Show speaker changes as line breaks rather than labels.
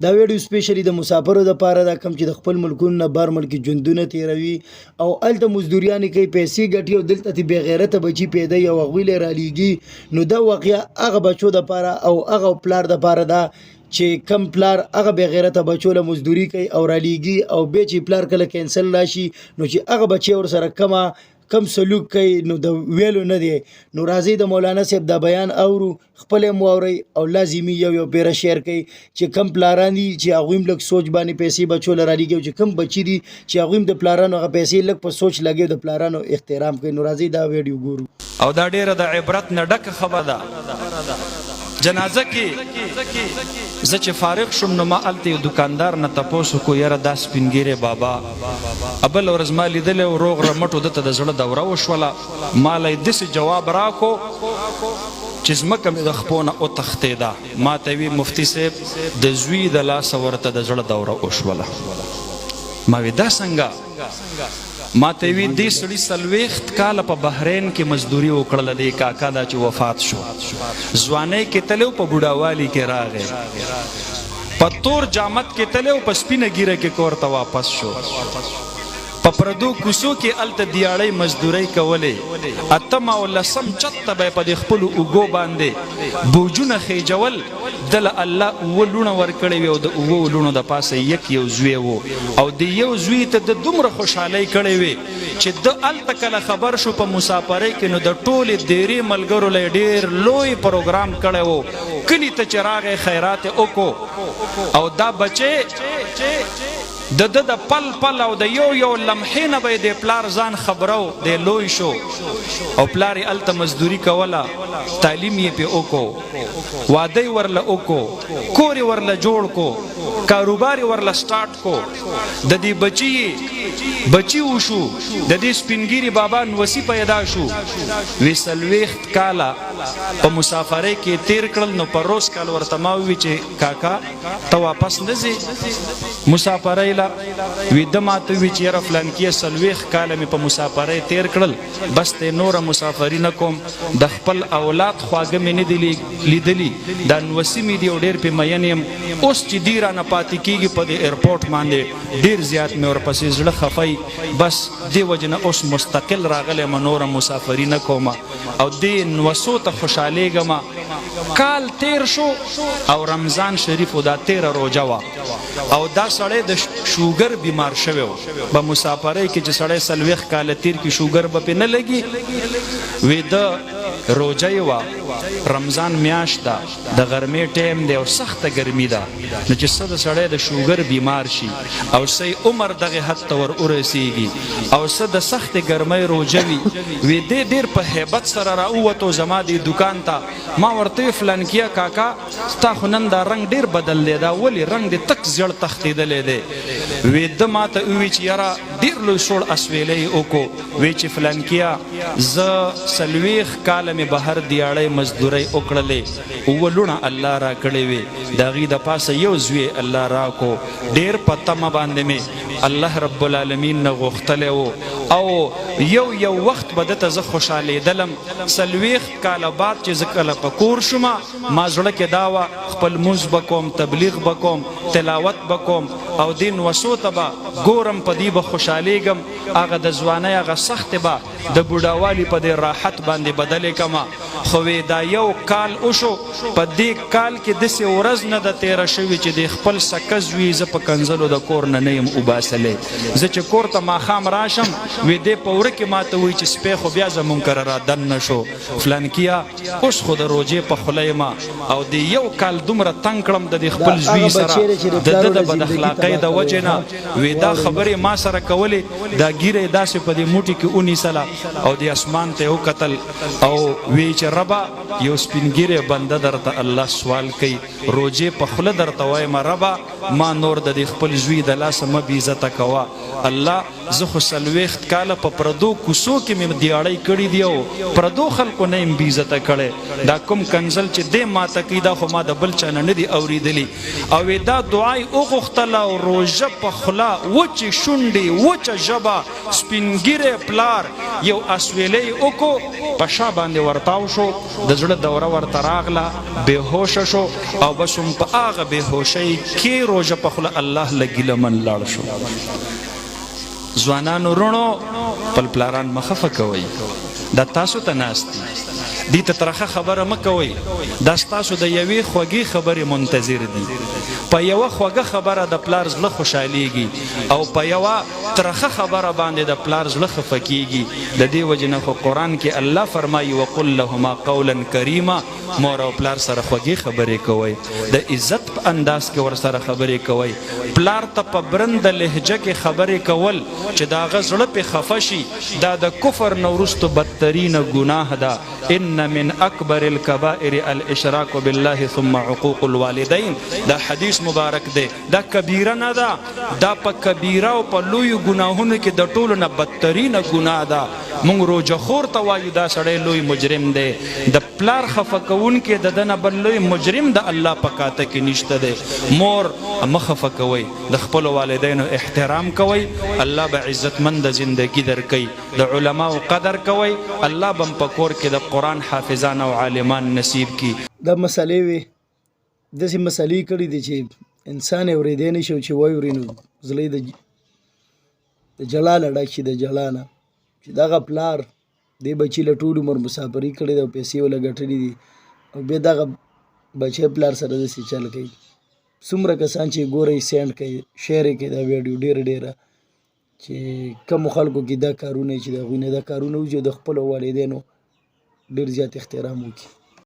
دا ویډیو سپیشلی د مسافرو دپاره دا کم چې د خپل ملکونو نه بهر ملکي ژوندونه تیروي او هلته مزدوریانې کوي پیسې ګټي او دلته ترې بېغیرته بچي پیدا وي او هغوی له یې رالیږي. نو دا واقعه هغه بچو دپاره او هغه پلار دپاره ده چې کم پلار هغه بېغیرته بچو له مزدوري کوي او رالیږي او بیا چې پلار کله کینسل راشي نو چې هغه بچی ورسره کم سلوک کوي نو د ویلو نه دی. نو راځئ د مولانا صاحب دا بیان اورو، خپل هم واورئ او لازمي یو پیره شیر کوي چې کم پلاران دي چې هغوی هم لږ سوچ باندې پیسې بچو له رالیږي او چې کم بچي دي چې هغوی هم د پلارانو هغه پیسې لږ په سوچ لګوي د پلارانو احترام کوي. نو راځئ دا ویډیو ګورو.
او دا ډیره د عبرت نه ډکه خبره ده. جنازه کې زه چې فارغ شوم نو ما هلته یو دوکاندار نه تپوس وکړو یاره دا سپینګیری بابا بله ورځ ما لیدلی و روغ رمټو دته د زړه دوره وشوله. ما له یې داسې جواب راکړو چې ځمکه مې د خپو نه وتښتېده. ما ته وي مفتي صاحب د زوی د لاسه ورته د زړه دوره وشوله. ما وی دا څنګه؟ ما ته وی دې سړي 40 کاله په بحرین کې مزدوري وکړله. دې کاکا دا چې وفات شو ځوانۍ کې تللی و په بوډاوالي کې راغی، په تور جامت کې تللی و په سپینه ګیره کې کور ته واپس شو. په پردو کوڅو کې هلته دیاړۍ مزدورۍ کولې. اتم او لسم چت ته به یې په دې خپلو اوږو باندې بوجونه خیجول. دله الله 7 لوڼه ورکړې وې او د 7 لوڼو د پاسه یو زوی و او د یو زوی ته د دومره خوشحالۍ کړې وې چې د هلته کله خبر شو په مسافرۍ کې نو د ټولې دیرې ملګرو له ډېر لوی پروګرام کړی و. کلي ته چې راغی خیرات یې وکړو او دا بچې د پل پل او د یو لمحې نه به یې د پلار ځان خبرو دی لوی شو او پلار یې هلته مزدوري کوله، تعلیم یې پې وکړو، واده یې ورله وکړو، کور یې ورله جوړ کو، کاروبار یې ورله سټارټ کو. د دې بچي وشو، د دې سپینګیري بابا نوسي پیدا شو. وی 40 کاله په مسافرۍ کې تیر کړل. نو په روز کال ورته ما ووي چې کاکا ته واپس نه ځې مسافرۍ له؟ وی ده ما ته ووي چې یاره فلانکیه 40 کاله مې په مسافرۍ تیر کړل، بس ته نوره مسافري نه کوم، د خپل اولاد خواږه مې نه دي لیدلي، دا نوسي مې دي او ډېر پې مین یم. اوس چې دی رانه پاتې کېږي په دې ایرپورټ باندې ډېر زیات مې ورپسې زړه خفی، بس دې وجې نه اوس مستقل راغلی یم، نوره مسافري نه کوم او دې نوسو ته خوشحالېږم. کال تیر شو او رمضان شریف دا 13 روژه وه او دا سړی د شوګر بیمار شوی و. په مسافرۍ کې چې سړی 40 کاله تیر کې شوګر به پې نه لګي. وی د روژه یې وه، رمضان میاشت ده، د غرمې ټیم دی او سخته ګرمي ده. نو چې څه د سړی د شوګر بیمار شي او څه عمر دغې حد ته ور ورسېږي او څه د سختې ګرمۍ روژه وي. وی دی ډېر په هیبت سره راووتو زما دې دکان ته. ما ورته وی فلانکیه کاکا ستا خو نن دا رنګ ډېر بدل دی، دا ولې رنګ دې تک زیړ تښتېدلی دی؟ وی ده ما ته ووي چې یاره ډېر لوی سوړ اسویلی یې وکړو. وی چې فلانکیه زه 40 کاله مې بهر دیاړۍ مزدورۍ وکړلې، 7 لوڼه الله را کړې وې، د هغې د پاسه یو زوی الله راکو. ډېر په تمه باندې مې الله رب العالمین نه غوښتلی و او یو وخت به دته زه خوشحالېدلم. 40 کاله بعد چې زه کله په کور شوم ما زړه کې دا وه خپل مونځ به کوم، تبلیغ به کوم، تلاوت به کوم او دې نوسو ته به ګورم، په دې به خوشحالېږم. هغه د ځوانۍ هغه سختې به د بوډاوالي په دې راحت باندې بدلې کړمه. خو وی دا یو کال وشو، په دې کال کې داسې ورځ نه ده تېره شوې چې د خپل سکه زوی زه په کنځلو د کور نه یم وباسلی. زه چې کور ته ماښام راشم وی دې په وره کې ما ته وایي چې سپی خو بیا زمونږ کره را دن نه شو. فلانکیه اوس خو د روژې په خوله یم او د یو کال دومره تنګ کړم د دې خپل زوی سره د ده د بد اخلاقۍ د وجې نه. وی دا خبرې ما سره کولې، دا ګیره یې داسې په دې موټي کې ونیسله او د اسمان ته یې وکتل او وی چې ربه یو سپینګیری بنده درته الله سوال کوي، روژې په خوله درته وایم ربه ما نور د دې خپل زوی د لاسه مه بې عزت ورته کوه الله زه خو 40 کاله په پردو کوڅو کې مې دیاړۍ کړي دی او پردو خلکو نه یم بې عزته کړی دا کوم کنزل چې دی ماته کوي دا خو ما د بل چا نه دی اورېدلي او دا دعا یې وغوښتله او روژه په خوله وچې شونډې وچه ژبه سپین ږیری پلار یو اسویلی وکړو په شا باندې ورتاو شو د زړه دوره ورته راغله بېهوشه شو او بس هم په هغه بېهوشۍ کې روژه په خوله الله له ګیله من لاړ شو ځوانانو رونو خپل پلاران مه خفه کوئ دا تاسو ته ناست دي دې ته ترخه خبره مه کوئ دا ستاسو د یوې خوږې خبرې منتظر دي په یوه خوږه خبره د پلار زړه خوشحالیږي او په یوه ترخه خبره باندې د پلار زړه خفه کیږي د دې وجې نه خو قرآن کې الله فرمایي وقل لهما قولا کریما مور او پلار سره خوږې خبرې کوئ د عزت په انداز کې ورسره خبرې کوئ پلار ته په برنده لهجه کې خبرې کول چې د هغه زړه پې خفه شي دا د کفر نه وروسته بدترینه ګناه ده ان من اکبر الکبائر الاشراک بالله ثم عقوق الوالدین دا حدیث مبارک دی دا کبیره نه ده دا په کبیره او په لویو ګناهونو کې د ټولو نه بدترینه ګناه ده مونږ روجه خور ته وایو دا سړی لوی مجرم دی د پلار خفه کوونکی د ده نه بل لوی مجرم د الله په کاته کې نشته دی مور مه خفه کوئ د خپلو والدینو احترام کوئ الله به عزتمند زندگی درکوي د علماو قدر کوئ الله به په کور کې د قرآن حافظان او عالمان نصیب کی
دا مسلې وي داسې مسلې کړي دي چې انسان یې اورېدی نه شي چې واوري نو زړه یې د جلاله ډک شي د جلانه چې دغه پلار دې بچي له ټول عمر مسافري کړې ده او پیسې وله ګټلې دي او بیا دغه بچی پلار سره داسې چل کوي څومره کسان چې ګورئ سینډ کوي شیر یې کوي دا ویډیو ډېره چې کمو خلکو کې دا کارونه چې د هغوی نه دا کارونه وځي او د خپلو والدینو ډېر زیات احترام وکړي